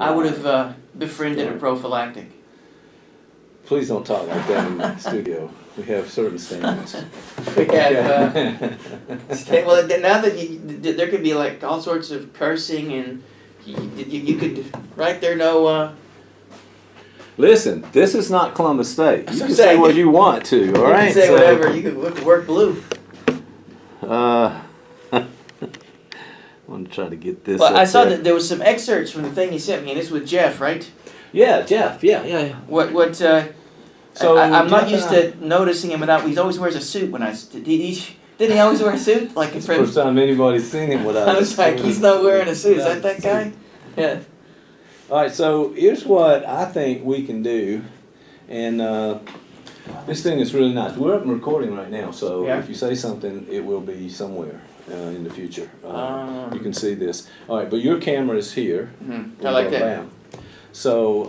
I would have befriended a prophylactic. Please don't talk like that in the studio. We have certain standards. We have, well, now that there could be like all sorts of cursing and you could, right there, no, Listen, this is not Columbus State. You can say saying. what you want to, all right? You can say whatever, you could work blue. I'm going to try to get this Well, up I saw there. that there was some excerpts from the thing he sent me, and it's with Jeff, right? Yeah, Jeff, yeah. So I'm not Jeff used to noticing him without, he always wears a suit when didn't he always wear a suit? Like It's the first time anybody's seen him without I was like, he's not wearing a suit, is that guy? Yeah. All right, so here's what I think we can do, and this thing is really nice. We're up and recording right now, so Yeah. if you say something, it will be somewhere in the future. You can see this. All right, but your camera is here. Mm-hmm. I like that. Bam. So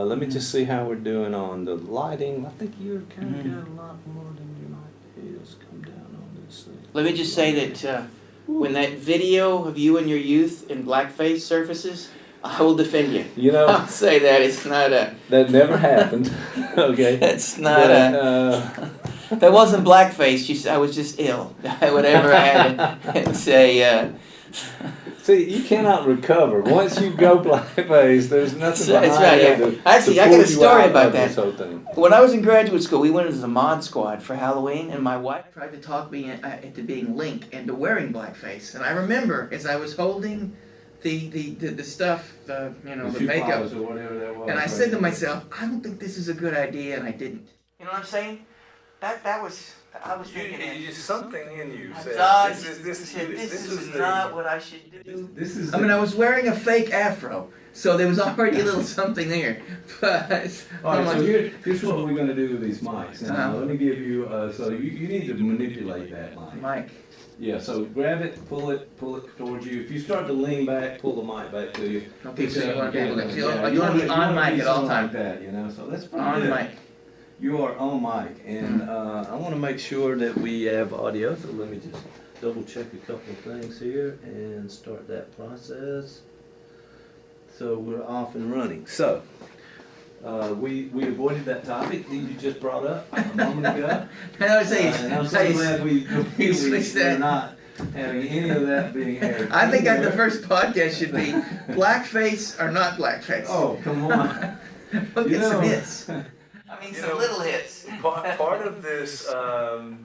let me just see how we're doing on the lighting. I think you're kind of got a lot more than you might. Let's come down on this thing. Let me just say that when that video of you and your youth in blackface surfaces, I will defend you. You know, I'll say that it's not a. that never happened. Okay. It's not that wasn't blackface. I was just ill. Whatever I had to say. See, you cannot recover. Once you go blackface, there's nothing behind That's right, it yeah. to Actually, to I got pull a you story out about of that. this whole thing. When I was in graduate school, we went as a mod squad for Halloween, and my wife tried to talk me into being Link and to wearing blackface. And I remember as I was holding the stuff, the makeup, or whatever that was, and I said to myself, I don't think this is a good idea, and I didn't. You know what I'm saying? That was. I was thinking. something in you said, This is not what I should do. This is. I mean, I was wearing a fake afro, so there was already a little something there. But All I'm right, so like, here's what we're going to do with these mics. Now, Uh-huh. let me give you. So you need to manipulate that mic. Mike. Yeah. So grab it, pull it towards you. If you start to lean back, pull the mic back to you. Okay, so you want to be able to. Yeah, You want to be on mic at all like times. that, you know. So that's pretty On good. mic. You are on mic, and I want to make sure that we have audio, so let me just double check a couple of things here and start that process. So we're off and running. So we avoided that topic that you just brought up a moment ago. I was saying, And I'm so glad we're not having any of that being aired. I think the first podcast should be blackface or not blackface. Oh, come on. We'll You get some know- hits. I mean, some little hits. Part of this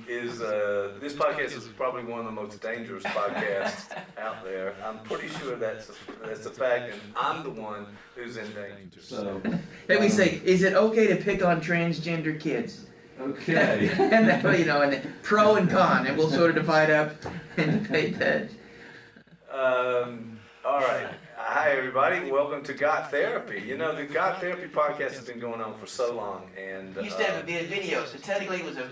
is this podcast is probably one of the most dangerous podcasts out there. I'm pretty sure that's a fact, and I'm the one who's in danger. So Then we say, is it okay to pick on transgender kids? okay. And then, and then pro and con, and we'll sort of divide up and debate that. All right. Hi, everybody. Welcome to Got Therapy. You know, the Got Therapy podcast has been going on for so long, and We used to have a video, so technically it was a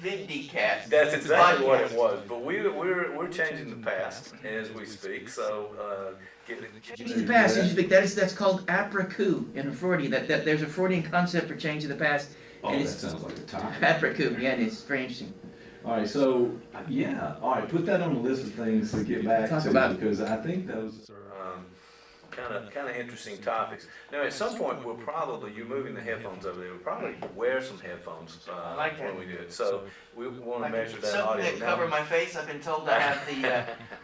vidcast. that's exactly what it Podcast. was. But we're changing the past as we speak. So Changing the past, that's called après-coup in Freudian. That there's a Freudian concept for changing the past. And it's sounds like a time. après-coup, yeah, and it's very interesting. All right, so yeah, all right, put that on the list of things to get back Talk to about- because I think those are kind of interesting topics. Now, at some point, you're moving the headphones over there. We'll probably wear some headphones I like that. when we do it. So we want to measure that Something audio. that cover my face. I've been told I have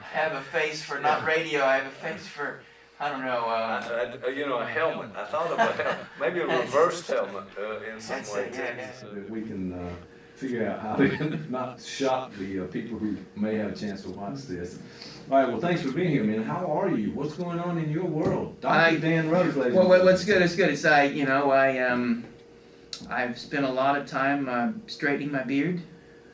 have a face for not radio. I have a face for I don't know. A helmet. I thought of maybe a reversed helmet in some That's way it, too. yeah. So that we can figure out how to not shock the people who may have a chance to watch this. All right, well, thanks for being here, man. How are you? What's going on in your world? Dr. Dan Rose, ladies Well, and gentlemen. what's good? It's good. It's I've spent a lot of time straightening my beard.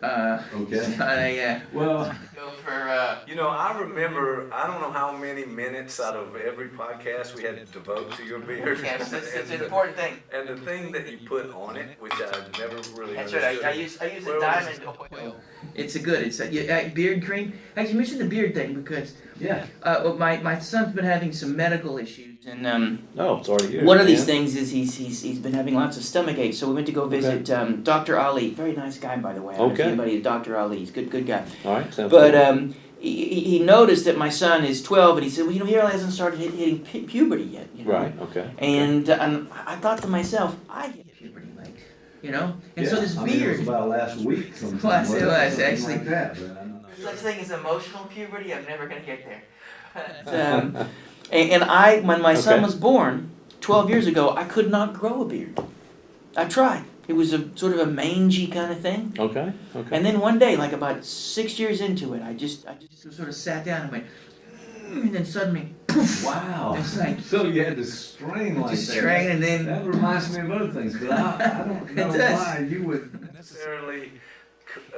Okay. Well, Go for I remember, I don't know how many minutes out of every podcast we had to devote to your beard. yes, it's an important thing. And the thing that you put on it, which I've never really That's understood. right. I use Where a was diamond oil. It's a beard cream. Actually, you mentioned the beard thing because Yeah. my son's been having some medical issues, and Oh, it's already here. one of these things is he's been having lots of stomach aches. So we went to go visit Dr. Ali. Very nice guy, by the way. I don't know if Okay. anybody, Dr. Ali. He's a good guy. All right, sounds But good. he noticed that my son is 12, and he said, well, he really hasn't started hitting puberty yet. Right. Okay. And I thought to myself, I hit puberty late, And so this I mean, it beard. was about last week sometime. Last- wasn't it? last, Something actually. like that, but I don't know. Such thing as emotional puberty, I'm never going to get there. And when my son Okay. was born 12 years ago, I could not grow a beard. I tried. It was a sort of a mangy kind of thing. Okay. Okay. And then one day, like about 6 years into it, I just sort of sat down and went, and then suddenly, poof, Wow. it's like, So you had to strain like just that. strain, and then, That reminds me of other things, because I don't know It does. why you would necessarily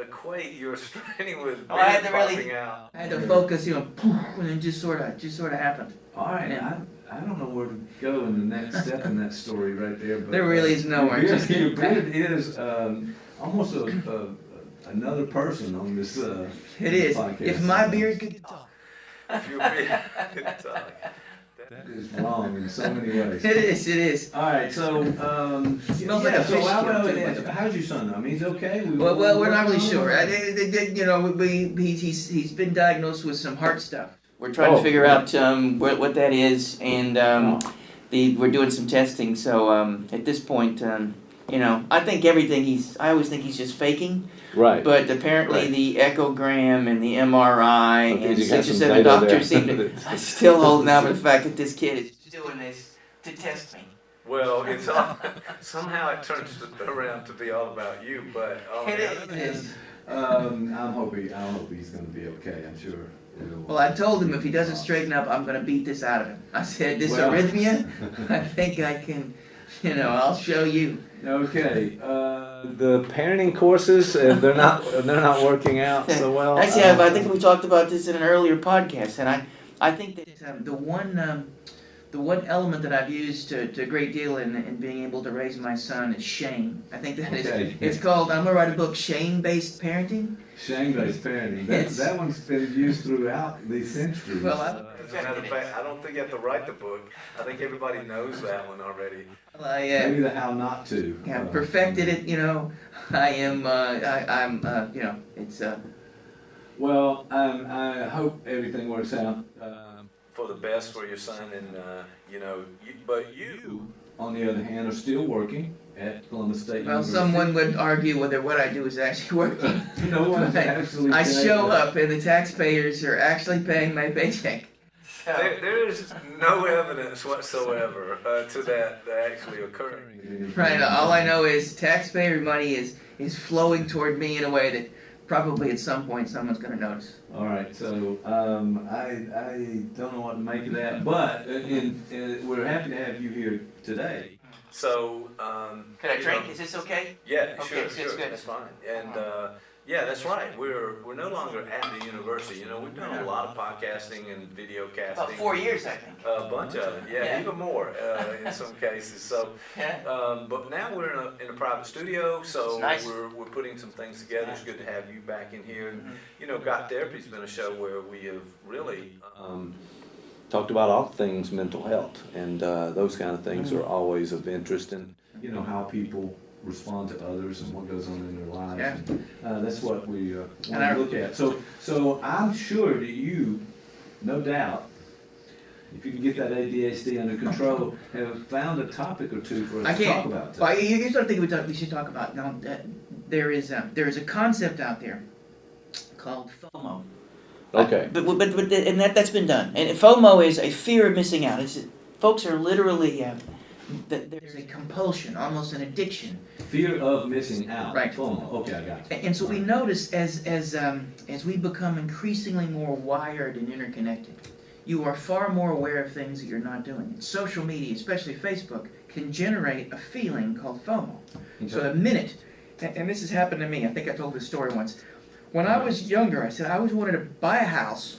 equate your straining with Oh, I had to really- popping out. I had to focus, poof, and it just sort of happened. All right, Yeah. I don't know where to go in the next step in that story right there. But There really is nowhere. Your Just beard, your beard is almost another person on this It is. podcast. If my beard could talk. If your beard could talk. That is wrong in so many ways. It is. All right, so Smells like a so fish how, skin, too. how's your son? I mean, he's okay. Well, we're not really sure. He's been diagnosed with some heart stuff. We're trying to figure out what that is, and we're doing some testing. So at this point, I think I always think he's just faking. Right. But apparently Right. the echogram and the MRI Okay, and you got 6 or some 7 data there. doctors seem to still holding out for the fact that this kid is doing this to test me. Well, it's all, somehow it turns around to be all about you, but It is. I hope he's going to be okay. I'm sure. Well, I told him if he doesn't straighten up, I'm going to beat this out of him. I said, this Well. arrhythmia, I think I can, I'll show you. Okay. The parenting courses, they're not working out so well. Actually, I think we talked about this in an earlier podcast, and I think that the one element that I've used to a great deal in being able to raise my son is shame. I think that Okay. it's called, I'm going to write a book, Shame-Based Parenting. Shame-based parenting. It's- That one's been used throughout the centuries. Well, As a matter of fact, I don't think you have to write the book. I think everybody knows that one already. Maybe the how not to. have perfected it, I am, it's, Well, I hope everything works out for the best for your son, and but you, on the other hand, are still working at Columbus State well, University. someone would argue whether what I do is actually working. No one's actually. I connected. show up and the taxpayers are actually paying my paycheck. There is no evidence whatsoever to that actually occurring. Right, all I know is taxpayer money is flowing toward me in a way that probably at some point someone's going to notice. All right, so I don't know what to make of that, but we're happy to have you here today. So, Can I drink? Is this okay? Yeah, Okay, sure, it's sure, good. that's fine. And yeah, that's right. We're no longer at the university. We've done a lot of podcasting and video casting. About 4 years, I think. A bunch of it, yeah, Yeah. even more in some cases. So, Yeah. but now we're in a private studio, so It's nice. we're putting some things together. It's good to have you back in here. And, Got Therapy's been a show where we have really Talked about all things mental health, and those kind of things are always of interest. And how people respond to others and what goes on in their lives. Yeah. And, that's what we want And I- to look at. So I'm sure that you, no doubt, if you can get that ADHD under control, have found a topic or two for us I to talk can't. about. today. Well, here's what I think we should talk about. Now, there is a concept out there called FOMO. okay, And that's been done. And FOMO is a fear of missing out. Folks are literally there's a compulsion, almost an addiction. Fear of missing out. Right. FOMO. Okay, I got it. And so we notice as we become increasingly more wired and interconnected, you are far more aware of things that you're not doing. Social media, especially Facebook, can generate a feeling called FOMO. So the minute, and this has happened to me, I think I told this story once. When I was younger, I said I always wanted to buy a house,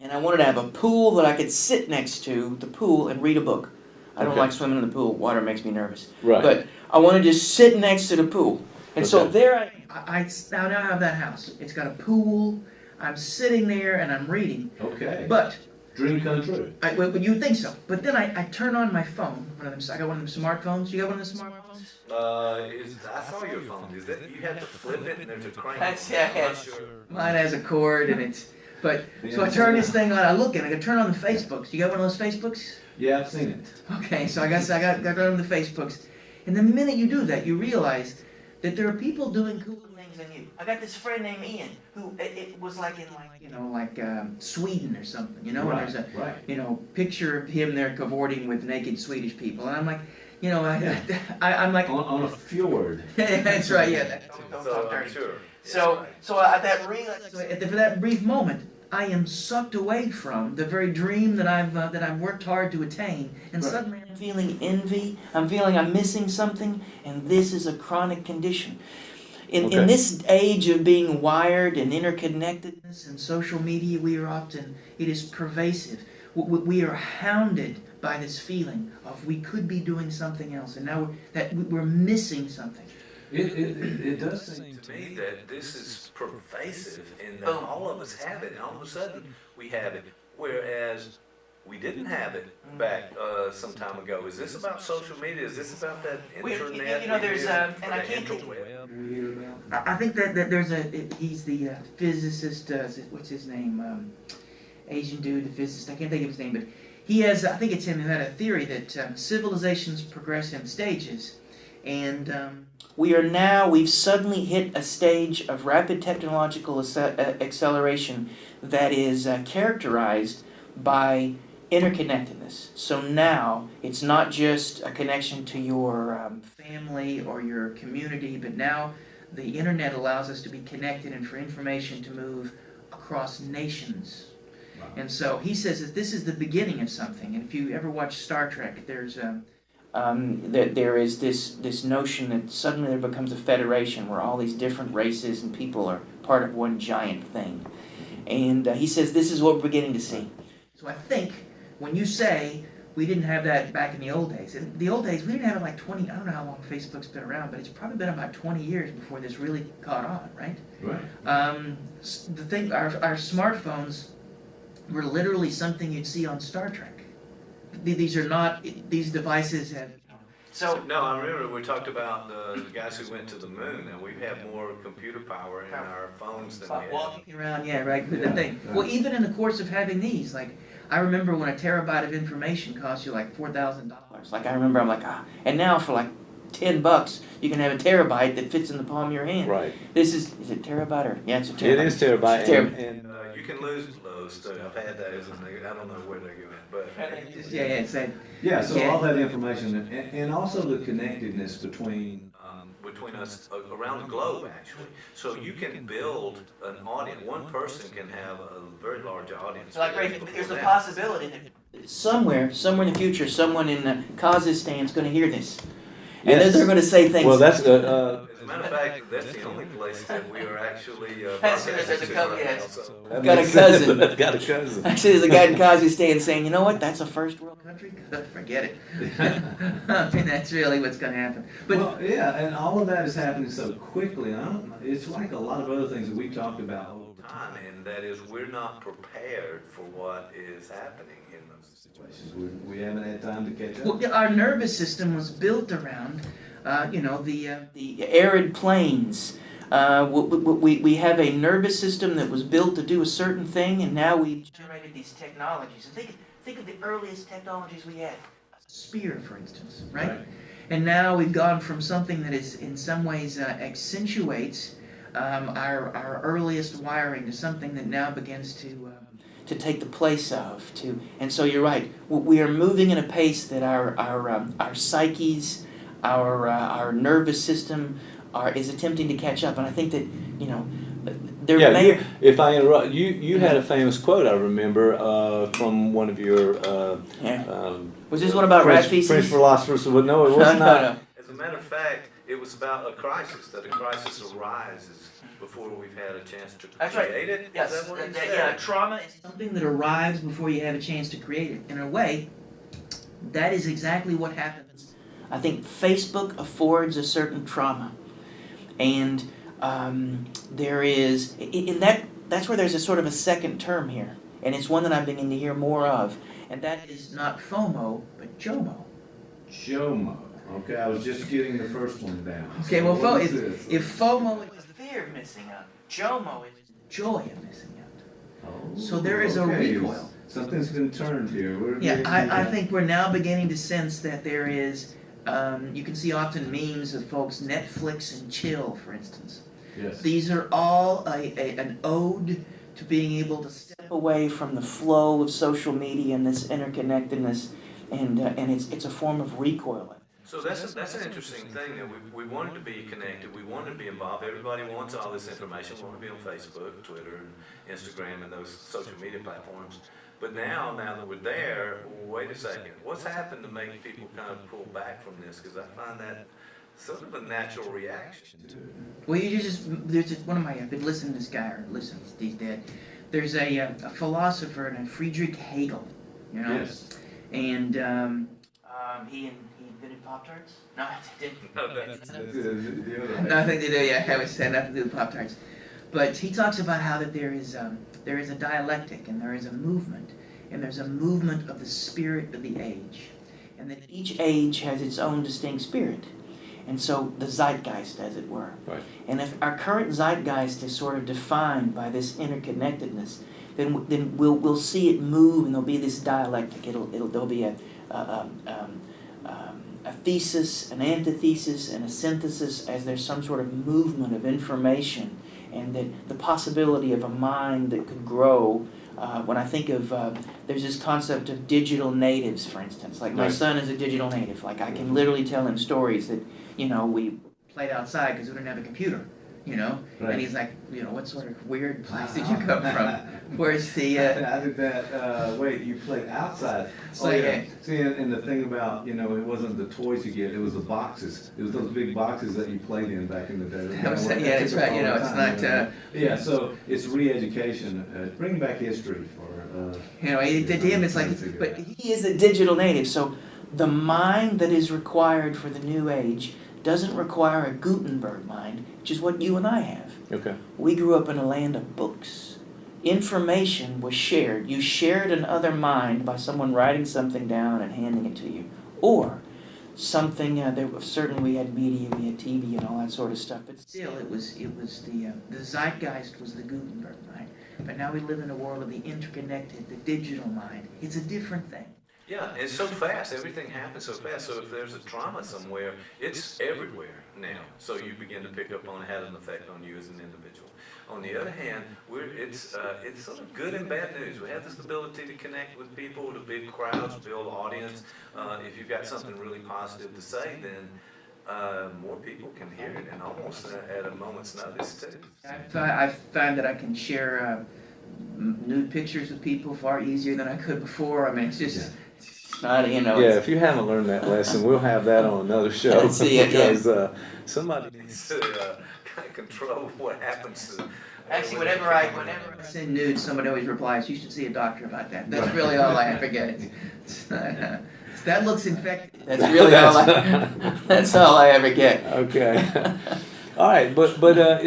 and I wanted to have a pool that I could sit next to the pool and read a book. I don't Okay. like swimming in the pool. Water makes me nervous. right. But I want to just sit next to the pool. And so Okay. there I now have that house. It's got a pool. I'm sitting there and I'm reading. Okay. But Dream come true. Well, you would think so. But then I turn on my phone. One of them. I got one of them smartphones. You got one of the smartphones? I saw your phone. Is that you have to flip it and there's a crank? Mine has a cord and it's. But so I turn this thing on. I look at it. I turn on the Facebooks. You got one of those Facebooks? Yeah, I've seen it. Okay, so I got on the Facebooks, and the minute you do that, you realize that there are people doing cooler things than you. I got this friend named Ian who it was like in Sweden or something, and there's a picture of him there cavorting with naked Swedish people, and I'm like, I'm like on a fjord. That's right, yeah. Don't talk dirty. Sure. So for that brief moment, I am sucked away from the very dream that I've worked hard to attain, and suddenly I'm feeling envy. I'm feeling I'm missing something, and this is a chronic condition. In this age of being wired and interconnectedness and social media, it is pervasive. We are hounded by this feeling of we could be doing something else, and now we're missing something. It does seem To me, that this is pervasive, and that all of us have it, and all of a sudden we have it, whereas we didn't have it back some time ago. Is this about social media? Is this about that internet? There's and I can't think. I think that there's he's the physicist. What's his name? Asian dude, the physicist. I can't think of his name, but he has. I think it's him who had a theory that civilizations progress in stages, and we've suddenly hit a stage of rapid technological acceleration that is characterized by interconnectedness. So now it's not just a connection to your family or your community, but now the internet allows us to be connected and for information to move across nations. Wow. And so he says that this is the beginning of something. And if you ever watch Star Trek, there's there is this notion that suddenly there becomes a federation where all these different races and people are part of one giant thing. And he says this is what we're beginning to see. So I think when you say we didn't have that back in the old days, in the old days we didn't have it like 20, I don't know how long Facebook's been around, but it's probably been about 20 years before this really caught on, right? Right. The thing, our smartphones were literally something you'd see on Star Trek. These devices have... No, I remember we talked about the guys who went to the moon, and we have more computer power in our phones than we have. Walking around, yeah, right. But the thing, well, even in the course of having these, like, I remember when a terabyte of information cost you like $4,000. Like, I remember, I'm like, and now for like $10, you can have a terabyte that fits in the palm of your hand. Right. Is it terabyte or? Yeah, it's a terabyte. It is terabyte. It's terabyte. And you can lose those too. I've had those, and I don't know where they're going, but. So all that information, and also the connectedness between us around the globe, actually. So you can build an audience. One person can have a very large audience. So there's a possibility that somewhere in the future, someone in Kazakhstan is going to hear this. And then they're going to say things. Well, that's... as a matter of fact, that's the only place that we are actually... There's a couple, yes. Got a cousin. Got a cousin. Actually, there's a guy in Kazakhstan saying, you know what, that's a first world country? Forget it. I mean, that's really what's going to happen. But, and all of that is happening so quickly. It's like a lot of other things that we talked about over time, and that is we're not prepared for what is happening in those situations. We haven't had time to catch up. Well, our nervous system was built around, the arid plains. We have a nervous system that was built to do a certain thing, and now we've generated these technologies. And think of the earliest technologies we had. A spear, for instance, right? And now we've gone from something that is in some ways accentuates our earliest wiring to something that now begins to take the place of. And so you're right. We are moving in a pace that our psyches, our nervous system is attempting to catch up. And I think that if I interrupt, you had a famous quote I remember from one of your was this one about rat feces? French philosophers? Well, no, it was not. No. As a matter of fact, it was about a crisis. That a crisis arises before we've had a chance to create it. Yes. Is that what you said? Trauma is something that arrives before you have a chance to create it. In a way, that is exactly what happens. I think Facebook affords a certain trauma, and there is that's where there's a sort of a second term here. and it's one that I'm beginning to hear more of, and that is not FOMO, but JOMO. JOMO. Okay, I was just getting the first one down. Okay, well, What is this? if FOMO is the fear of missing out, JOMO is the joy of missing out. Oh, So there is a okay, recoil. Something's been turned here. Yeah, I think we're now beginning to sense that there is, you can see often memes of folks Netflix and chill, for instance. Yes. These are all an ode to being able to step away from the flow of social media and this interconnectedness, and it's a form of recoil. So that's an interesting thing, that we wanted to be connected, we wanted to be involved. Everybody wants all this information, we want to be on Facebook, Twitter, and Instagram, and those social media platforms. But now that we're there, wait a second, what's happened to make people kind of pull back from this? Because I find that sort of a natural reaction to it. Well, there's one of my, I've been listening to this guy, or listen, he's dead. There's a philosopher named Friedrich Hegel, you know? Yes. And he invented Pop-Tarts? No, he didn't. No, that's The other Nothing to do, yeah, it had nothing to do with Pop-Tarts. But he talks about how that there is a dialectic, and there is a movement, and there's a movement of the spirit of the age, and that each age has its own distinct spirit, and so the zeitgeist, as it were. Right. And if our current zeitgeist is sort of defined by this interconnectedness, then we'll see it move, and there'll be this dialectic. There'll be a thesis, an antithesis, and a synthesis, as there's some sort of movement of information, and that the possibility of a mind that could grow. When I think of, there's this concept of digital natives, for instance. Like my Right. son is a digital native. Like I can literally tell him stories that, we played outside because we didn't have a computer, Right. And he's like, what sort of weird place did you come from? Where's the, I did that. Wait, you played outside? So, yeah. See, and the thing about it wasn't the toys you get; it was the boxes. It was those big boxes that you played in back in the day. That's right. It's not. Yeah, so it's re-education, bringing back history for. To him, it's like, but he is a digital native, so the mind that is required for the new age doesn't require a Gutenberg mind, which is what you and I have. Okay. We grew up in a land of books. Information was shared. You shared another mind by someone writing something down and handing it to you. Or something, certainly we had media, we had TV and all that sort of stuff, but still it was the zeitgeist was the Gutenberg mind. But now we live in a world of the interconnected, the digital mind. It's a different thing. Yeah, it's so fast. Everything happens so fast. So if there's a trauma somewhere, it's everywhere now. So you begin to pick up on it, had an effect on you as an individual. On the other hand, it's sort of good and bad news. We have this ability to connect with people, to big crowds, build audience. If you've got something really positive to say, then more people can hear it, and almost at a moment's notice too. I find that I can share nude pictures with people far easier than I could before. I mean, it's just not, Yeah, if you haven't learned that lesson, we'll have that on another show. Let's see it, yeah. Because somebody needs to kind of control what happens to. Actually, whenever I send nudes, somebody always replies, "You should see a doctor about that." That's really all I ever get. That looks infected. That's really that's all I ever get. Okay. All right, but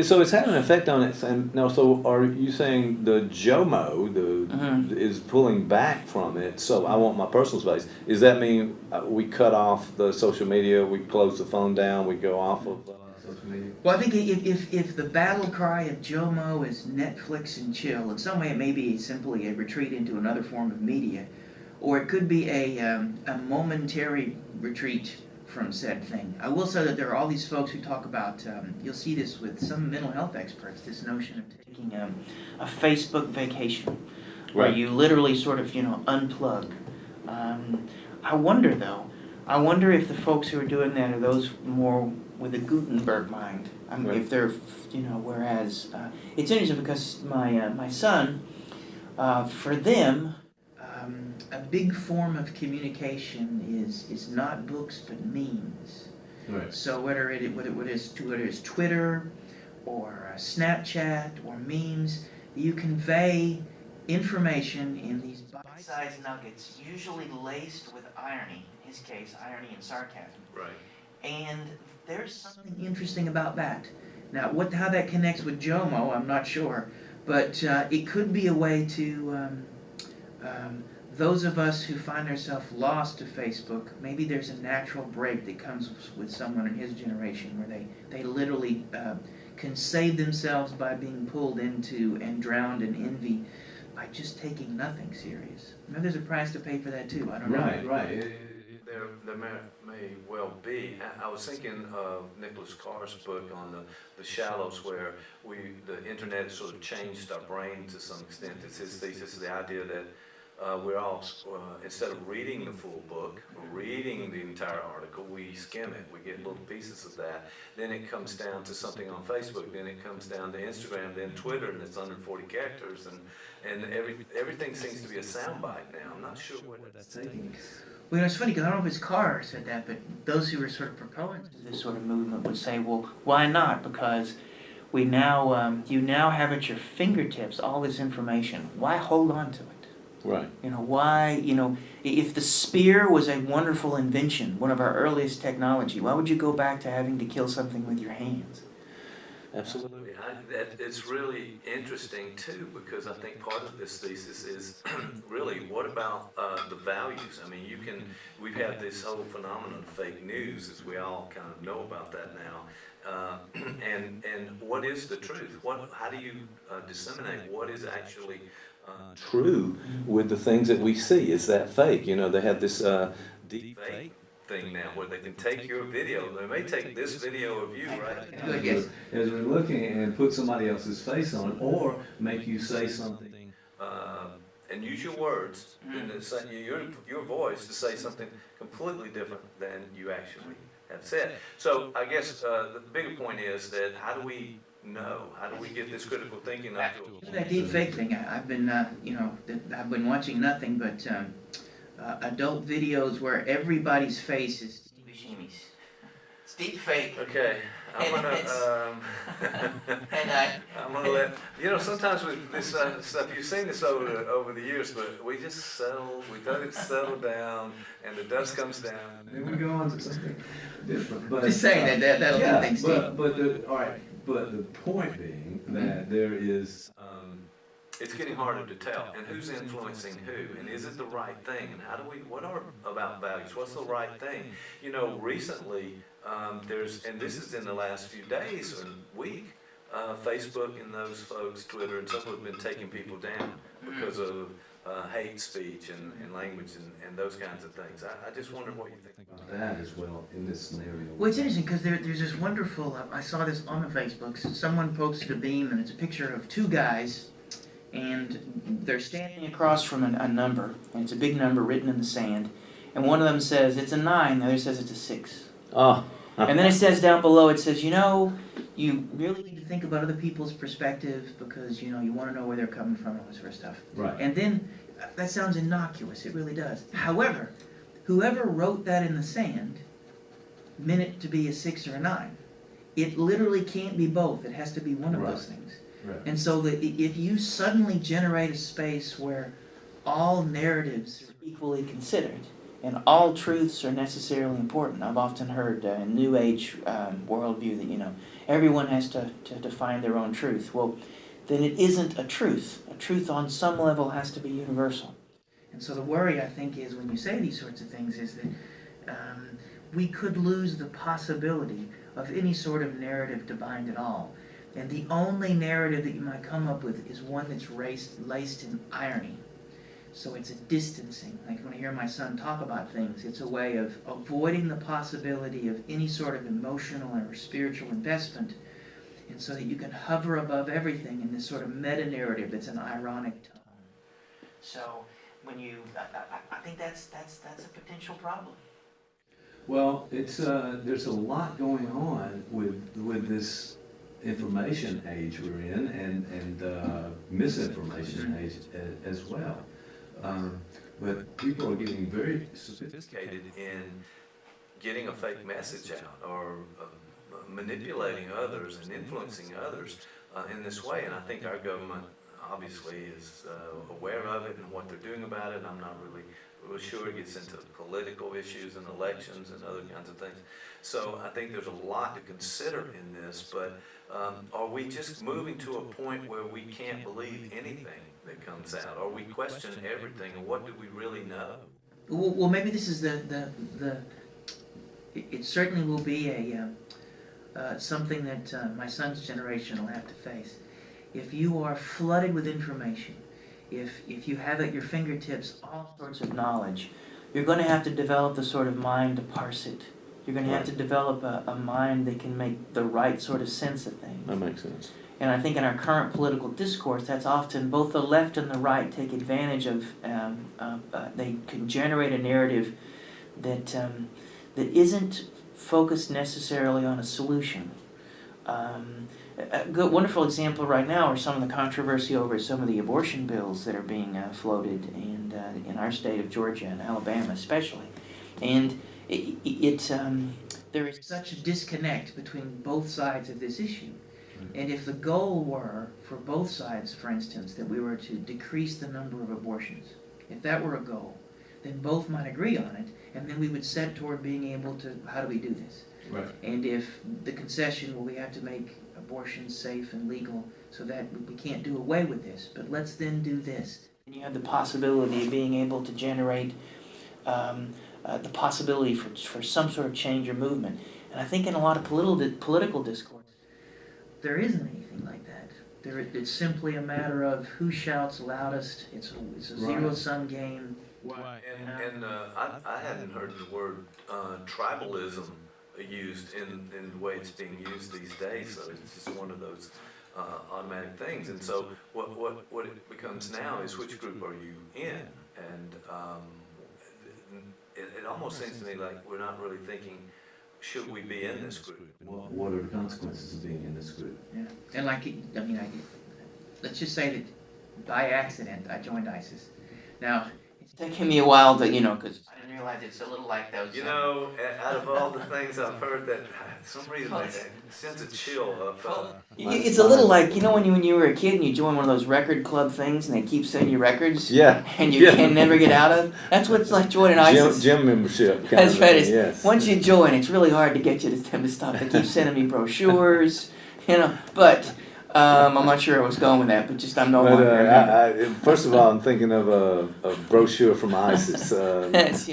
so it's having an effect on it. And now, so are you saying the JOMO is pulling back from it? So I want my personal space. Does that mean we cut off the social media, we close the phone down, we go off of social media? Well, I think if the battle cry of JOMO is Netflix and chill, in some way it may be simply a retreat into another form of media, or it could be a momentary retreat from said thing. I will say that there are all these folks who talk about, you'll see this with some mental health experts, this notion of taking a Facebook vacation, where Right. you literally sort of, unplug. I wonder, though, if the folks who are doing that are those more with a Gutenberg mind. Right. If they're, whereas, it's interesting because my son, for them, a big form of communication is not books but memes. Right. So whether it is Twitter or Snapchat or memes, you convey information in these bite-sized nuggets, usually laced with irony. In his case, irony and sarcasm. Right. And there's something interesting about that. Now, how that connects with JOMO, I'm not sure, but it could be a way to Those of us who find ourselves lost to Facebook, maybe there's a natural break that comes with someone in his generation where they literally can save themselves by being pulled into and drowned in envy by just taking nothing serious. Maybe there's a price to pay for that too. I don't know. Right. There may well be. I was thinking of Nicholas Carr's book on the shallows, where the internet has sort of changed our brain to some extent. It's his thesis, the idea that we're all, instead of reading the full book, reading the entire article, we skim it, we get little pieces of that. Then it comes down to something on Facebook, then it comes down to Instagram, then Twitter, and it's under 40 characters, and everything seems to be a soundbite now. I'm not sure where that's taking us. Well, it's funny because I don't know if it's Carr said that, but those who are sort of proponents of this sort of movement would say, well, why not? Because we now, you now have at your fingertips all this information. Why hold on to it? Right. Why, if the spear was a wonderful invention, one of our earliest technology, why would you go back to having to kill something with your hands? Absolutely. It's really interesting too, because I think part of this thesis is really what about the values? I mean, we've had this whole phenomenon of fake news, as we all kind of know about that now. And what is the truth? How do you disseminate what is actually true with the things that we see? Is that fake? They have this deep fake thing now where they can take your video. They may take this video of you right now. Yes. As we're looking and put somebody else's face on it, or make you say something. And use your words, and your voice to say something completely different than you actually have said. So I guess the bigger point is that how do we know? How do we get this critical thinking up to That deep fake thing, I've been watching nothing but adult videos where everybody's face is Steve Buscemi's. It's deep fake. Okay, I'm gonna let sometimes with this stuff, you've seen this over the years, but we just we let it settle down, and the dust comes down. And we go on to something different. But, Just saying that'll do things deep. But the point being that there is. It's getting harder to tell, and who's influencing who, and is it the right thing, and what are about values, what's the right thing? Recently, and this is in the last few days or week, Facebook and those folks, Twitter and so forth, have been taking people down because of hate speech and language and those kinds of things. I just wonder what you think about That as well in this scenario. Well, it's interesting because there's this wonderful, I saw this on the Facebook, someone posted a beam and it's a picture of two guys and they're standing across from a number, and it's a big number written in the sand, and one of them says it's a 9, the other says it's a 6. Oh. And then it says down below, it says, you really need to think about other people's perspective because, you want to know where they're coming from and all this sort of stuff. Right. And then, that sounds innocuous, it really does. However, whoever wrote that in the sand meant it to be a 6 or a 9. It literally can't be both, it has to be one of those things. Right. And so if you suddenly generate a space where all narratives are equally considered and all truths are necessarily important, I've often heard in New Age worldview that everyone has to find their own truth. Well, then it isn't a truth. A truth on some level has to be universal. And so the worry, I think, is when you say these sorts of things is that we could lose the possibility of any sort of narrative to bind at all. And the only narrative that you might come up with is one that's laced in irony. So it's a distancing. Like when I hear my son talk about things, it's a way of avoiding the possibility of any sort of emotional or spiritual investment, and so that you can hover above everything in this sort of meta-narrative that's an ironic tone. So when I think that's a potential problem. Well, it's there's a lot going on with this information age we're in and misinformation age as well. But people are getting very sophisticated in getting a fake message out or manipulating others and influencing others in this way. And I think our government obviously is aware of it and what they're doing about it. I'm not really sure. It gets into political issues and elections and other kinds of things. So I think there's a lot to consider in this, but are we just moving to a point where we can't believe anything that comes out, or we question everything, and what do we really know? Well, maybe this is it certainly will be something that my son's generation will have to face. If you are flooded with information, if you have at your fingertips all sorts of knowledge, you're going to have to develop the sort of mind to parse it. You're going to have to develop a mind that can make the right sort of sense of things. That makes sense. And I think in our current political discourse, that's often both the left and the right take advantage of. They can generate a narrative that isn't focused necessarily on a solution. A good, wonderful example right now are some of the controversy over some of the abortion bills that are being floated, and in our state of Georgia and Alabama especially, and there is such a disconnect between both sides of this issue. And if the goal were, for both sides, for instance, that we were to decrease the number of abortions, if that were a goal, then both might agree on it, and then we would set toward being able to, how do we do this? Right. And if the concession, well, we have to make abortion safe and legal so that we can't do away with this, but let's then do this. And you have the possibility of being able to generate the possibility for some sort of change or movement. And I think in a lot of political discourse, there isn't anything like that. It's simply a matter of who shouts loudest. It's a zero-sum game. And I hadn't heard the word tribalism used in the way it's being used these days. So it's just one of those automatic things. And so what it becomes now is, which group are you in? And it almost seems to me like we're not really thinking, should we be in this group? What are the consequences of being in this group? Yeah. And let's just say that by accident I joined ISIS. Now, it's taken me a while to, because I didn't realize it's a little like those. Out of all the things I've heard, that for some reason it sends a chill up. It's a little like, when you were a kid and you joined one of those record club things and they keep sending you records. Yeah. And you can never get out of. That's what it's like joining ISIS. Gym membership. That's right. Yes. Once you join, it's really hard to get you them to stop. They keep sending me brochures, But I'm not sure I was going with that. But just I'm no longer. First of all, I'm thinking of a brochure from ISIS. That's,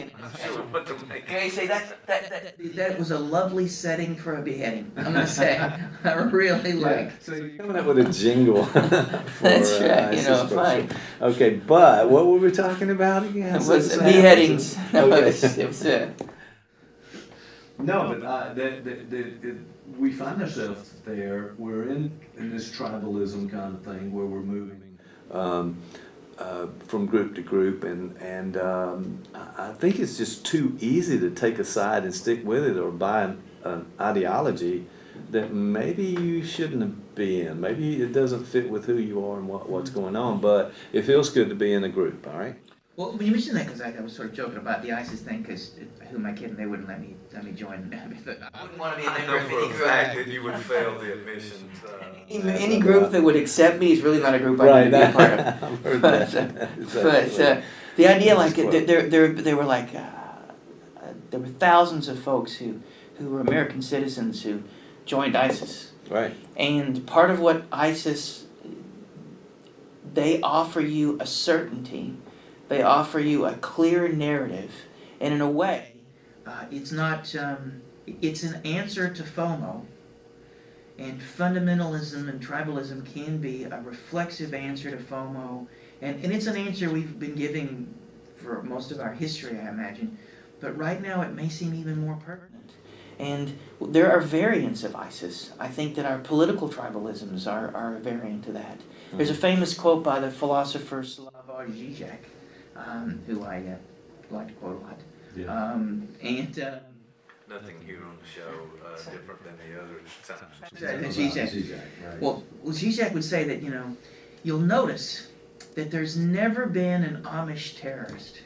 Okay, say that was a lovely setting for a beheading. I'm gonna say I really like. So you're coming up with a jingle. That's right. ISIS Fine. Okay, but what were we talking about again? It was beheadings. No, it was. No, but we find ourselves there. We're in this tribalism kind of thing where we're moving from group to group, and I think it's just too easy to take a side and stick with it, or buy an ideology that maybe you shouldn't be in. Maybe it doesn't fit with who you are and what's going on, but it feels good to be in a group, all right? Well, when you mentioned that, because I was sort of joking about the ISIS thing, because who am I kidding? They wouldn't let me join. I wouldn't want to be a I member know of for any a group. fact that you would fail the admissions. Any group that would accept me is really not a group I want to be a part of. I've heard But, that. the idea, like, there were like there were thousands of folks who were American citizens who joined ISIS. Right. And part of what ISIS, they offer you a certainty. They offer you a clear narrative, and in a way, it's not. It's an answer to FOMO, and fundamentalism and tribalism can be a reflexive answer to FOMO, and it's an answer we've been giving for most of our history, I imagine. But right now, it may seem even more pertinent. And there are variants of ISIS. I think that our political tribalisms are a variant to that. There's a famous quote by the philosopher Slavoj Žižek, who I like to quote a lot. Yeah. Nothing here on the show different than the other times. Žižek. Right. Well, Žižek would say that, you'll notice that there's never been an Amish terrorist.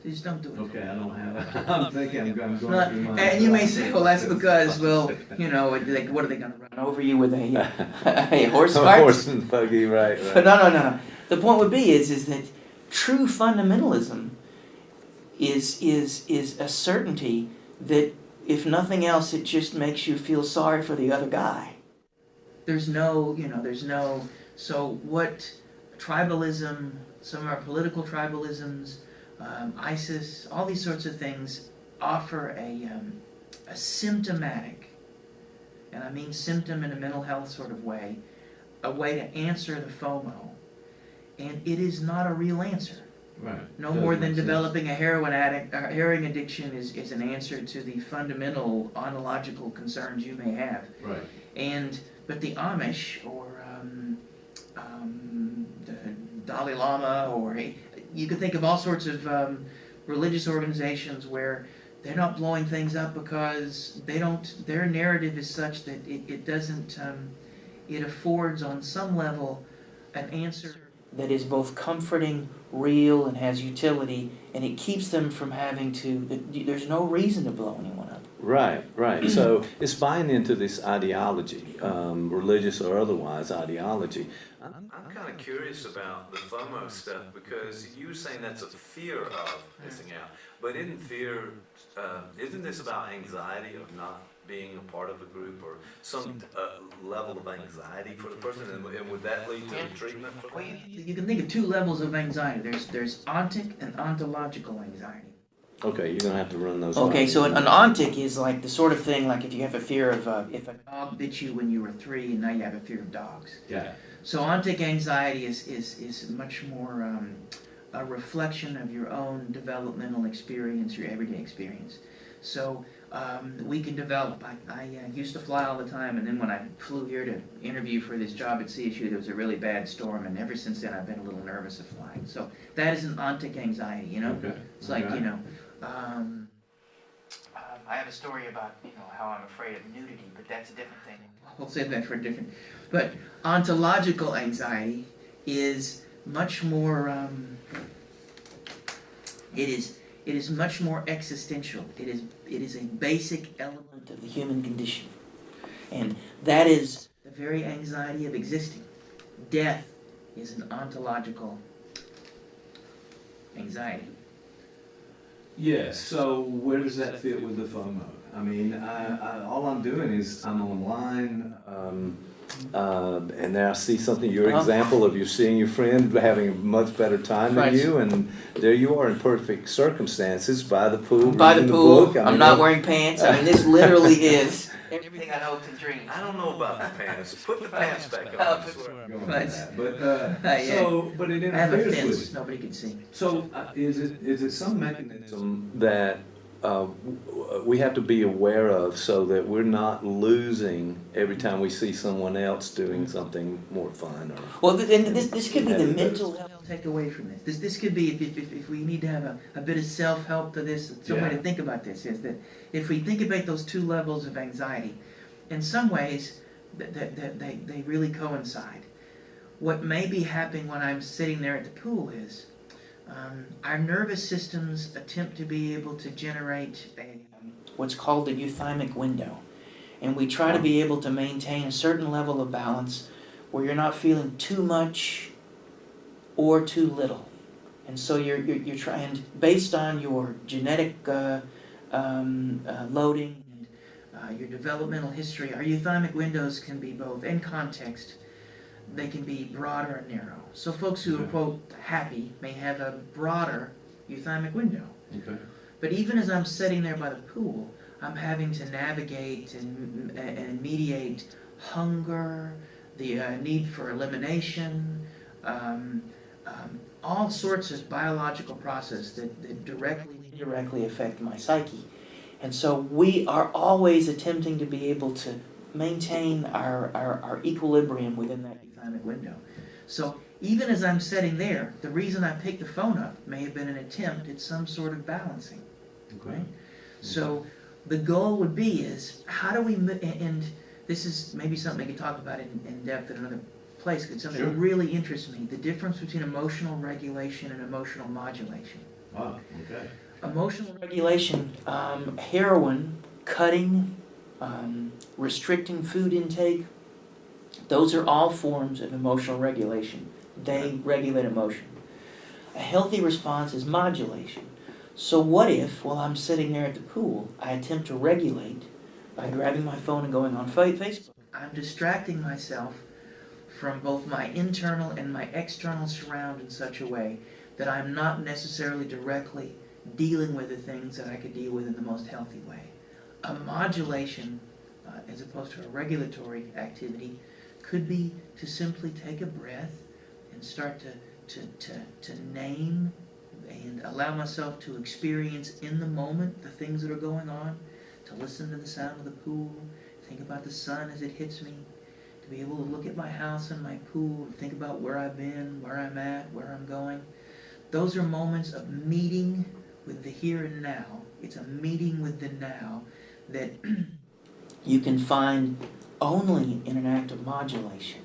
Just don't do it. Okay, I don't have. I'm thinking I'm going through my. And you may say, well, that's because, what are they going to run over you with a horse cart? Horse and buggy, right. But no. The point would be is that true fundamentalism is a certainty that, if nothing else, it just makes you feel sorry for the other guy. There's no So what tribalism, some of our political tribalisms, ISIS, all these sorts of things offer a symptomatic, and I mean symptom in a mental health sort of way, a way to answer the FOMO. And it is not a real answer. Right. No more than developing a heroin addiction is an answer to the fundamental ontological concerns you may have. Right. But the Amish or the Dalai Lama, or you could think of all sorts of religious organizations where they're not blowing things up because their narrative is such that it doesn't, it affords on some level an answer that is both comforting, real, and has utility, and it keeps them from having to, there's no reason to blow anyone up. Right, right. So it's buying into this ideology, religious or otherwise ideology. I'm kind of curious about the FOMO stuff because you were saying that's a fear of missing out. But isn't this about anxiety of not being a part of a group or some level of anxiety for the person? And would that lead to treatment for Well, that? you can think of two levels of anxiety. There's ontic and ontological anxiety. Okay, you're going to have to run those. Okay, lines. so an ontic is like the sort of thing like if you have a fear of, if a dog bit you when you were 3 and now you have a fear of dogs. Yeah. So ontic anxiety is much more a reflection of your own developmental experience, your everyday experience. So we can develop. I used to fly all the time, and then when I flew here to interview for this job at CSU, there was a really bad storm, and ever since then I've been a little nervous of flying. So that is an ontic anxiety, you know? Okay. It's like, Okay. you know, I have a story about, you know, how I'm afraid of nudity, but that's a different thing. We'll save that for a different. But ontological anxiety is much more. It is much more existential. It is a basic element of the human condition, and that is the very anxiety of existing. Death is an ontological anxiety. Yes, so where does that fit with the FOMO? I mean, all I'm doing is I'm online. And there I see something, your example of you seeing your friend having a much better time than Right. you, and there you are in perfect circumstances by the pool. By the reading pool, book. I I'm mean, not wearing pants. I mean, this literally is everything I hoped and dreamed. I don't know about the pants. Put the pants back on. I swear. Going But- with that. But yeah. but it I have a interferes fence. with. Nobody can see me. So is it some mechanism that we have to be aware of so that we're not losing every time we see someone else doing something more fun or Well, and this could be the mental health takeaway from this. This could be, if we need to have a bit of self-help to this, some way to think about this is that if we think about those two levels of anxiety, in some ways, they really coincide. What may be happening when I'm sitting there at the pool is our nervous systems attempt to be able to generate what's called the euthymic window. And we try to be able to maintain a certain level of balance where you're not feeling too much or too little. And so you're trying, based on your genetic loading and your developmental history, our euthymic windows can be both, in context, they can be broader and narrow. So folks who are, quote, happy may have a broader euthymic window. Okay. But even as I'm sitting there by the pool, I'm having to navigate and mediate hunger, the need for elimination, all sorts of biological processes that directly and indirectly affect my psyche. And so we are always attempting to be able to maintain our equilibrium within that euthymic window. So even as I'm sitting there, the reason I picked the phone up may have been an attempt at some sort of balancing. Okay. Right? So the goal would be is, how do we, and this is maybe something we could talk about in depth at another place, because it's something that really interests me, the difference between emotional regulation and emotional modulation. Wow. Okay. Emotional regulation, heroin, cutting, restricting food intake, those are all forms of emotional regulation. They regulate emotion. A healthy response is modulation. So what if, while I'm sitting there at the pool, I attempt to regulate by grabbing my phone and going on Facebook? I'm distracting myself from both my internal and my external surround in such a way that I'm not necessarily directly dealing with the things that I could deal with in the most healthy way. A modulation, as opposed to a regulatory activity, could be to simply take a breath and start to name and allow myself to experience in the moment the things that are going on, to listen to the sound of the pool, think about the sun as it hits me, to be able to look at my house and my pool, think about where I've been, where I'm at, where I'm going. Those are moments of meeting with the here and now. It's a meeting with the now that you can find only in an act of modulation,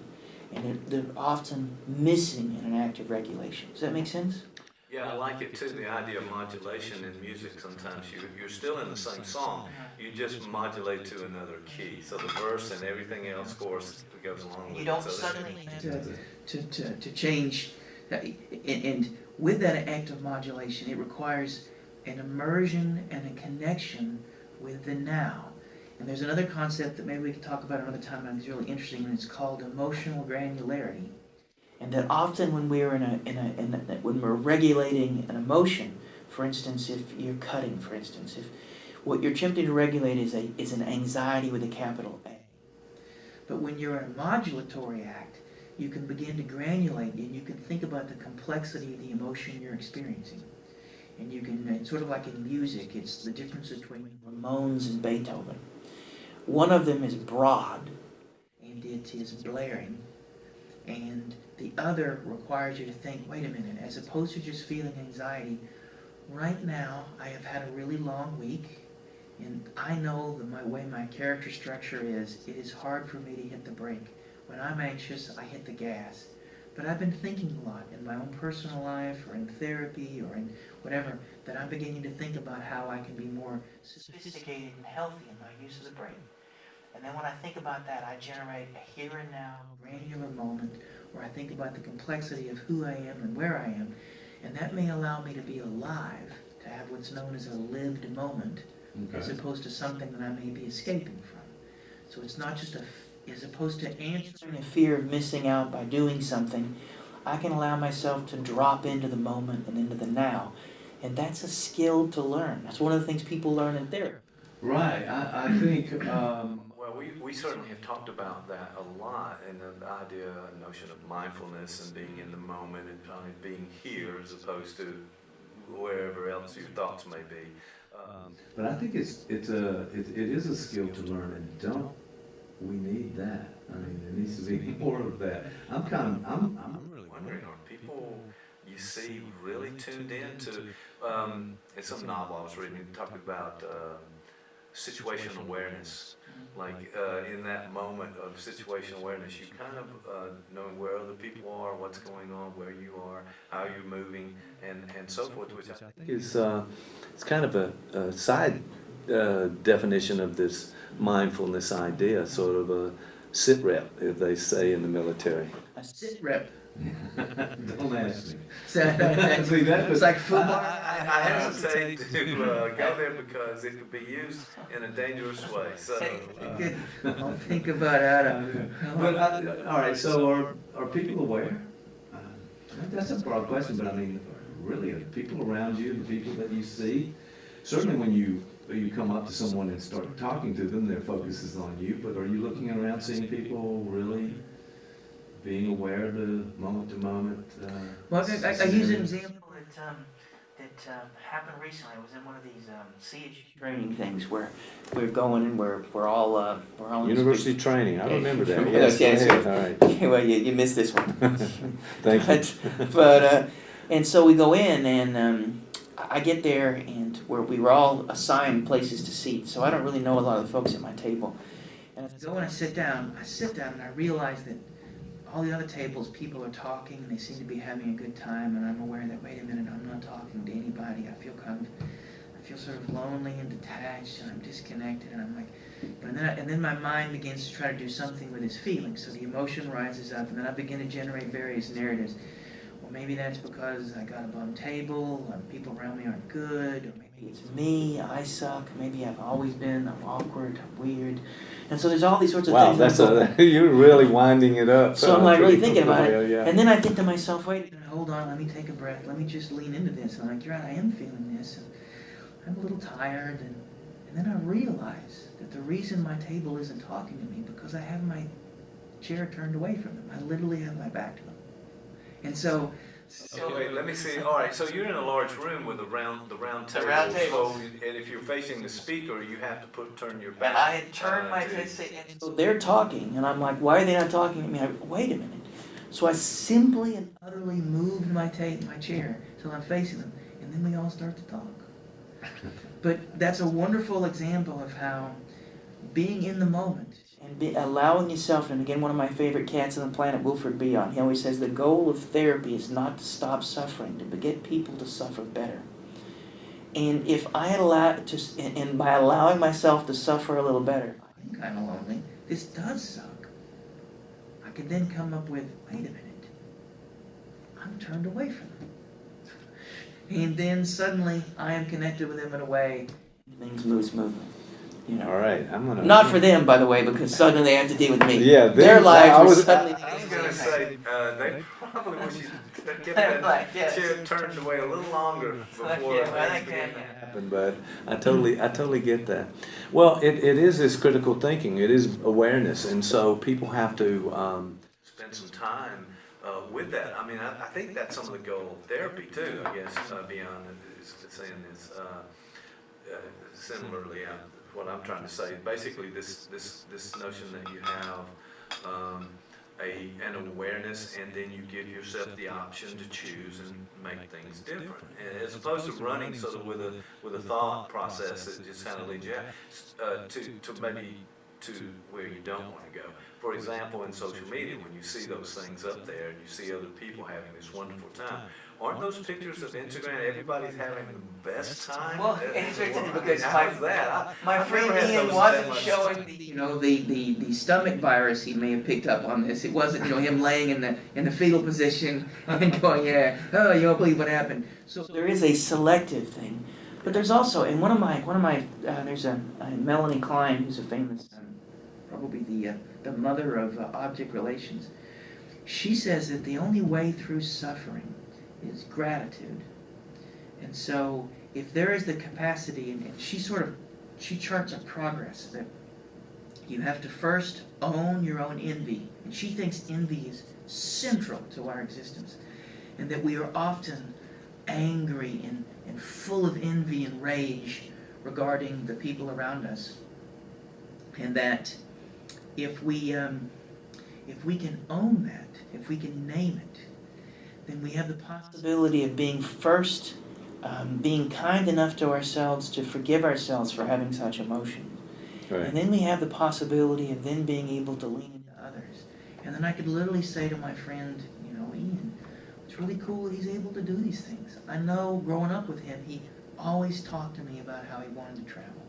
and they're often missing in an act of regulation. Does that make sense? Yeah, I like it too, the idea of modulation in music. Sometimes you're still in the same song, you just modulate to another key. So the verse and everything else, of course, goes along with it. You don't So suddenly to change. And with that act of modulation, it requires an immersion and a connection with the now. And there's another concept that maybe we can talk about another time, and it's really interesting, and it's called emotional granularity. And that often when we're when we're regulating an emotion, for instance, if you're cutting, for instance, if what you're attempting to regulate is an anxiety with a capital A. But when you're in a modulatory act, you can begin to granulate, and you can think about the complexity of the emotion you're experiencing. And you can, it's sort of like in music, it's the difference between Ramones and Beethoven. One of them is broad, and it is blaring, and the other requires you to think, wait a minute, as opposed to just feeling anxiety, right now I have had a really long week, and I know that my way my character structure is, it is hard for me to hit the brake. When I'm anxious, I hit the gas. But I've been thinking a lot in my own personal life, or in therapy, or in whatever, that I'm beginning to think about how I can be more sophisticated and healthy in my use of the brain. And then when I think about that, I generate a here and now granular moment where I think about the complexity of who I am and where I am. And that may allow me to be alive, to have what's known as a lived moment, as opposed to something that I may be escaping from. So it's not just as opposed to answering a fear of missing out by doing something, I can allow myself to drop into the moment and into the now. And that's a skill to learn. That's one of the things people learn in therapy. Right, I think, Well, we certainly have talked about that a lot, and the idea, notion of mindfulness and being in the moment and being here as opposed to wherever else your thoughts may be. but I think it is a skill to learn, and don't we need that? I mean, there needs to be more of that. I'm really wondering, are people you see really tuned in to, in some novel I was reading, it talked about situational awareness. Like in that moment of situational awareness, you kind of knowing where other people are, what's going on, where you are, how you're moving, and so forth, which I think Is it's kind of a side definition of this mindfulness idea, sort of a sit rep, as they say in the military. A sit rep. don't ask me. So, See, it's like football. I hesitate to go there because it could be used in a dangerous way. So, I'll think about how to. But all right, so are people aware? That's a broad question, but I mean, really, are people around you, the people that you see, certainly when you come up to someone and start talking to them, their focus is on you. But are you looking around, seeing people really being aware of the moment-to-moment? Well, I use an example that happened recently. I was in one of these siege training things where we're going and we're all University training, I remember that. Yes, Yes, yes. all right. Okay, well, you missed this one. Thank you. But and so we go in, and I get there, and where we were all assigned places to seat, so I don't really know a lot of the folks at my table. And as I go and I sit down, and I realize that all the other tables, people are talking, and they seem to be having a good time, and I'm aware that, wait a minute, I'm not talking to anybody. I feel sort of lonely and detached, and I'm disconnected, and I'm like, and then my mind begins to try to do something with his feelings, so the emotion rises up, and then I begin to generate various narratives. Well, maybe that's because I got a bum table, or people around me aren't good, or maybe it's me, I suck, maybe I've always been, I'm awkward, I'm weird. And so there's all these sorts of Wow, things. you're really winding it up. So I'm like really thinking about it. Yeah. And then I think to myself, wait a minute, hold on, let me take a breath, let me just lean into this. And I'm like, you're right, I am feeling this, and I'm a little tired. And then I realize that the reason my table isn't talking to me because I have my chair turned away from them. I literally have my back to them. And so Wait, let me see. All right, so you're in a large room with the round table. round table. So, and if you're facing the speaker, you have to turn your and back. I had turned my head, and so they're talking, and I'm like, why are they not talking to me? Wait a minute. So I simply and utterly moved my chair till I'm facing them, and then we all start to talk. But that's a wonderful example of how being in the moment and allowing yourself, and again, one of my favorite cats on the planet, Wilfred Bion, he always says the goal of therapy is not to stop suffering, to get people to suffer better. And if I had and by allowing myself to suffer a little better, I'm kind of lonely, this does suck. I could then come up with, wait a minute, I'm turned away from them. And then suddenly I am connected with them in a way, things lose movement. You know. All right, I'm gonna. Not for them, by the way, because suddenly they have to deal with me. Yeah, their lives were suddenly. I was going to say, they probably wish you to get Like, that yes. chair turned away a little longer before things begin. Happen, but I totally get that. Well, it is this critical thinking. It is awareness, and so people have to Spend some time with that. I mean, I think that's some of the goal of therapy too. I guess beyond is saying this similarly. What I'm trying to say, basically, this notion that you have an awareness, and then you give yourself the option to choose and make things different, and as opposed to running sort of with a thought process that just kind of leads you to maybe to where you don't want to go. For example, in social media, when you see those things up there and you see other people having this wonderful time, aren't those pictures of Instagram? Everybody's having the best time. Well, it's interesting because how's that? my friend Ian wasn't showing the stomach virus he may have picked up on this. It wasn't him laying in the fetal position and going, oh, you won't believe what happened. So there is a selective thing, but there's also, and one of my there's a Melanie Klein, who's a famous probably the mother of object relations. She says that the only way through suffering is gratitude. And so if there is the capacity, and she charts a progress that you have to first own your own envy. And she thinks envy is central to our existence. And that we are often angry and full of envy and rage regarding the people around us. And that if we can own that, if we can name it, then we have the possibility of being first, being kind enough to ourselves to forgive ourselves for having such emotion. Right. And then we have the possibility of then being able to lean into others. And then I could literally say to my friend, Ian, it's really cool that he's able to do these things. I know growing up with him, he always talked to me about how he wanted to travel.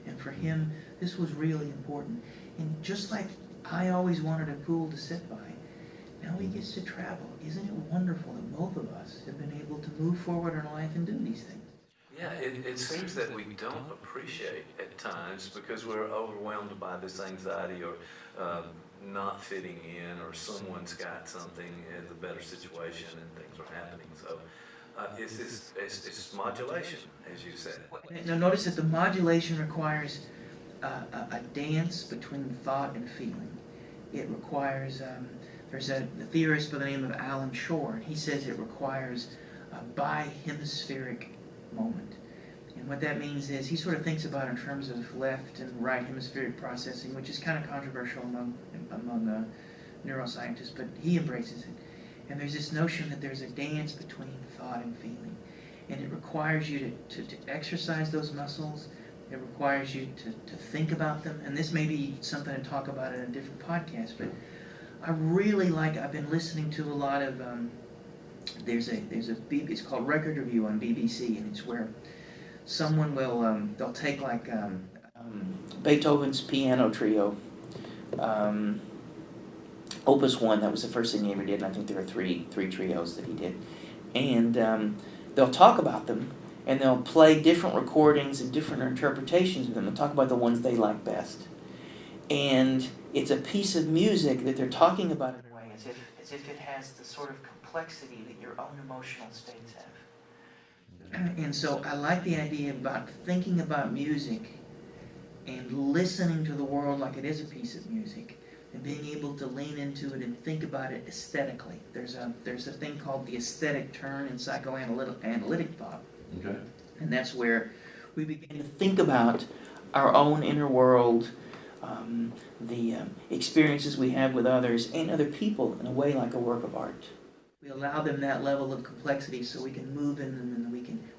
And for him, this was really important. And just like I always wanted a pool to sit by, now he gets to travel. Isn't it wonderful that both of us have been able to move forward in life and do these things? Yeah, it seems that we don't appreciate at times because we're overwhelmed by this anxiety or not fitting in, or someone's got something in a better situation and things are happening. So it's modulation, as you said. Now notice that the modulation requires a dance between thought and feeling. It requires, there's a theorist by the name of Alan Shore, and he says it requires a bi-hemispheric moment. And what that means is he sort of thinks about it in terms of left and right hemispheric processing, which is kind of controversial among neuroscientists, but he embraces it. And there's this notion that there's a dance between thought and feeling. And it requires you to exercise those muscles. It requires you to think about them. And this may be something to talk about in a different podcast, but I really I've been listening to a lot of, it's called Record Review on BBC, and it's where someone will, they'll take Beethoven's piano trio, Opus 1, that was the first thing he ever did, and I think there were three trios that he did. And they'll talk about them, and they'll play different recordings and different interpretations of them and talk about the ones they like best. And it's a piece of music that they're talking about in a way as if it has the sort of complexity that your own emotional states have. And so I like the idea about thinking about music and listening to the world like it is a piece of music, and being able to lean into it and think about it aesthetically. There's a thing called the aesthetic turn in psychoanalytic thought. Okay. And that's where we begin to think about our own inner world, the experiences we have with others and other people in a way like a work of art. We allow them that level of complexity so we can move in them, and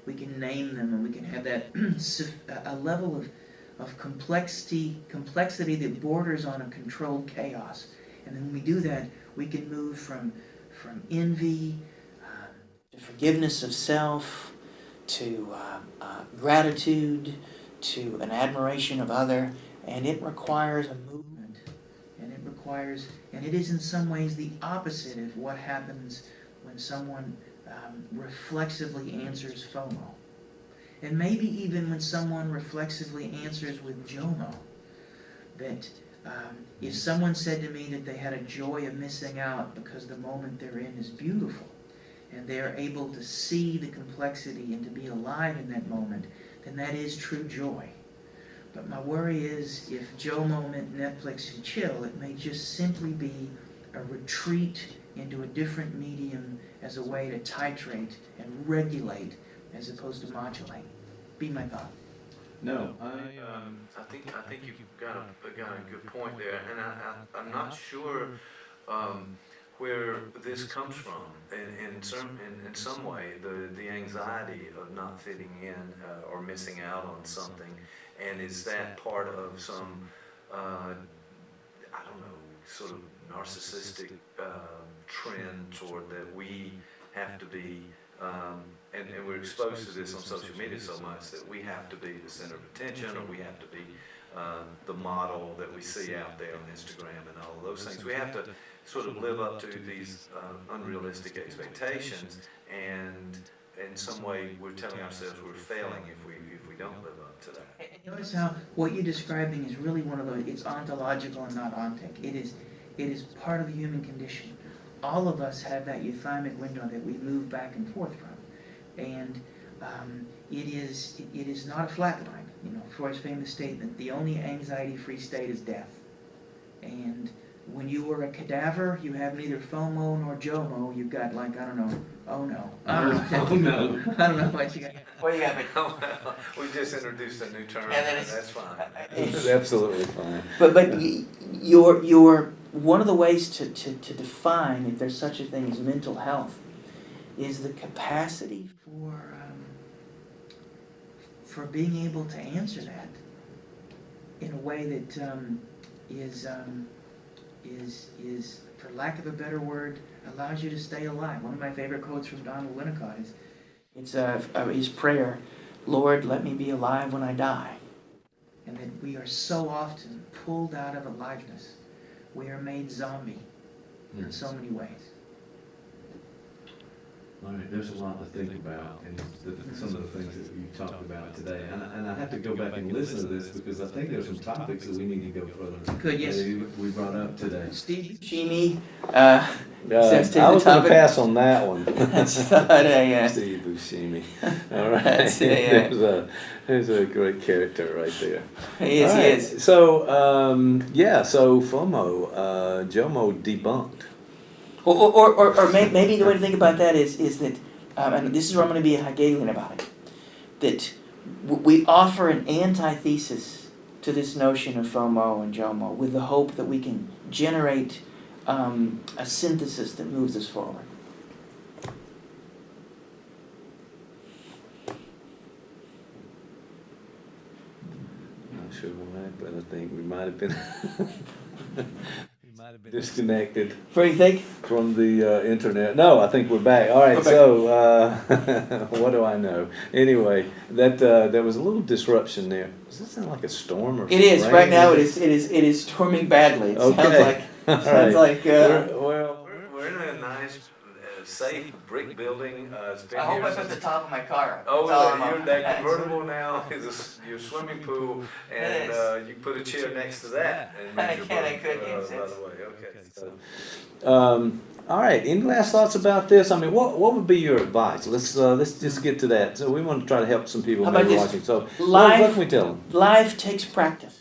we can name them, and we can have that a level of complexity that borders on a controlled chaos. And then when we do that, we can move from envy to forgiveness of self, to gratitude, to an admiration of other, and it requires a movement, and it is in some ways the opposite of what happens when someone reflexively answers FOMO. And maybe even when someone reflexively answers with JOMO, that if someone said to me that they had a joy of missing out because the moment they're in is beautiful, and they are able to see the complexity and to be alive in that moment, then that is true joy. But my worry is if JOMO meant Netflix and chill, it may just simply be a retreat into a different medium as a way to titrate and regulate as opposed to modulate. Be my thought. No, I think you've got a good point there, and I'm not sure where this comes from. In some way, the anxiety of not fitting in or missing out on something, and is that part of some I don't know, sort of narcissistic trend toward that we have to be. And we're exposed to this on social media so much that we have to be the center of attention, or we have to be the model that we see out there on Instagram and all of those things. We have to sort of live up to these unrealistic expectations, and in some way we're telling ourselves we're failing if we don't live up to that. And notice how what you're describing is really one of those, it's ontological and not ontic. It is part of the human condition. All of us have that euthymic window that we move back and forth from. And it is not a flat line. You know, Freud's famous statement, the only anxiety-free state is death. And when you were a cadaver, you have neither FOMO nor JOMO. You've got, like, I don't know, oh no. I don't know what you got. What do you got? Well, we just introduced a new term, And and that's fine. It's absolutely fine. But your one of the ways to define if there's such a thing as mental health is the capacity for being able to answer that in a way that is, for lack of a better word, allows you to stay alive. One of my favorite quotes from Donald Winnicott is his prayer, "Lord, let me be alive when I die." And that we are so often pulled out of aliveness. We are made zombie in so many ways. all right, there's a lot to think about, and some of the things that you talked about today. And I have to go back and listen to this because I think there's some topics that we need to go further. Good, yes. That we brought up today. Steve Buscemi, I was going to pass on that one. That's not a, Steve Buscemi. All right. That's There's a great character right there. he is, All he right. is. So, so FOMO, JOMO debunked. Or maybe the way to think about that is that, and this is where I'm going to be a Hegelian about it, that we offer an antithesis to this notion of FOMO and JOMO with the hope that we can generate a synthesis that moves us forward. Not sure why, but I think we might have been disconnected What do you think? from the internet. No, I think we're back. All right, Okay. so what do I know? Anyway, that there was a little disruption there. Does that sound like a storm or It is rain? right now. It is storming badly. It sounds Okay. like All Sounds right. like, We're in a nice, safe brick building. It's been I hope here I put since- the top of my car up. Oh, That's all I'm you're, on. that convertible now is your swimming pool, and is. you put a chair next to that. And I make your can't, I boat, couldn't use by it. the way, okay. So. All right. Any last thoughts about this? I mean, what would be your advice? Let's just get to that. So we want to try to help some people How about maybe this? watching. So Life- what can we tell them? Life takes practice.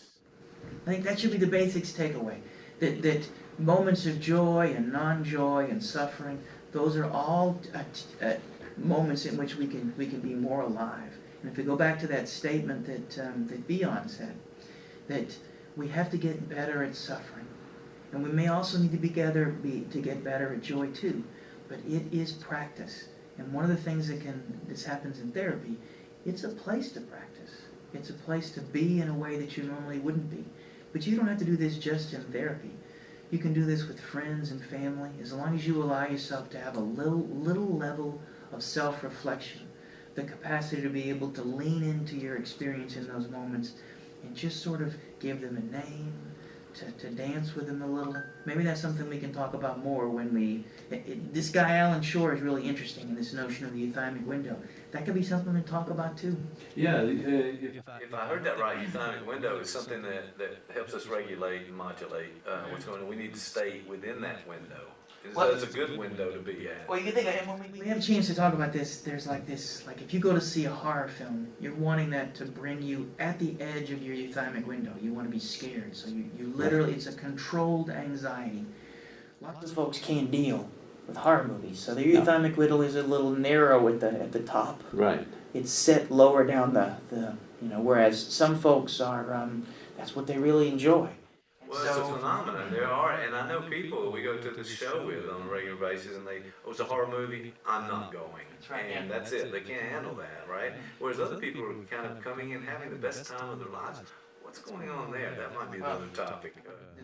I think that should be the basics takeaway. That moments of joy and non-joy and suffering, those are all moments in which we can be more alive. And if we go back to that statement that Beyond said, that we have to get better at suffering, and we may also need to to get better at joy too. But it is practice, and one of the things this happens in therapy, it's a place to practice. It's a place to be in a way that you normally wouldn't be. But you don't have to do this just in therapy. You can do this with friends and family, as long as you allow yourself to have a little level of self-reflection, the capacity to be able to lean into your experience in those moments and just sort of give them a name, to dance with them a little. Maybe that's something we can talk about more when this guy Alan Shore is really interesting in this notion of the euthymic window. That could be something to talk about too. Yeah, If I heard that right, euthymic window is something that helps us regulate and modulate what's going on. We need to stay within that window. It's a good window to be at. Well, you can think, and when we have a chance to talk about this, there's like if you go to see a horror film, you're wanting that to bring you at the edge of your euthymic window. You want to be scared, so you literally, it's a controlled anxiety. Lots of folks can't deal with horror movies, so their euthymic window is a little narrow at the top. Right. It's set lower down whereas some folks are, that's what they really enjoy. Well, it's a phenomenon. There are, and I know people we go to the show with on a regular basis, and it's a horror movie, I'm not going. That's right, And yeah. that's it. They can't handle that, right? Whereas other people are kind of coming in, having the best time of their lives. What's going on there? That might be another topic.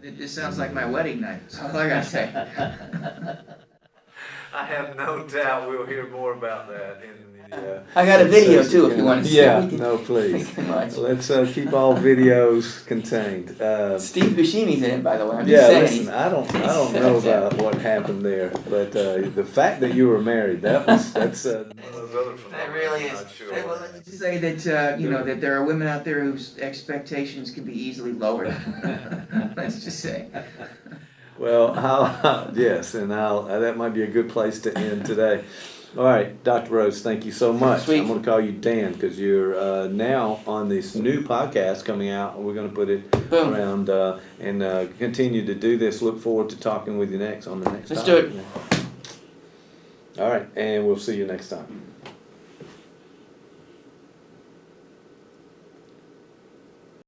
This sounds like my wedding night. That's all I gotta say. I have no doubt we'll hear more about that in the. I got a video too, if you want to see. Yeah, it. no, please. Thank you much. Let's keep all videos contained. Steve Buscemi's in it, by the way. I'm Yeah, just saying. listen, I don't know about what happened there, but the fact that you were married, that's One of those other That phenomena, really I'm is. not sure. Well, let's just say that that there are women out there whose expectations can be easily lowered. Let's just say. well, yes, and that might be a good place to end today. All right, Dr. Rose, thank you so much. Sweet. I'm going to call you Dan because you're now on this new podcast coming out. We're going to put it Boom. around and continue to do this. Look forward to talking with you on the next Let's topic. do it. All right, and we'll see you next time.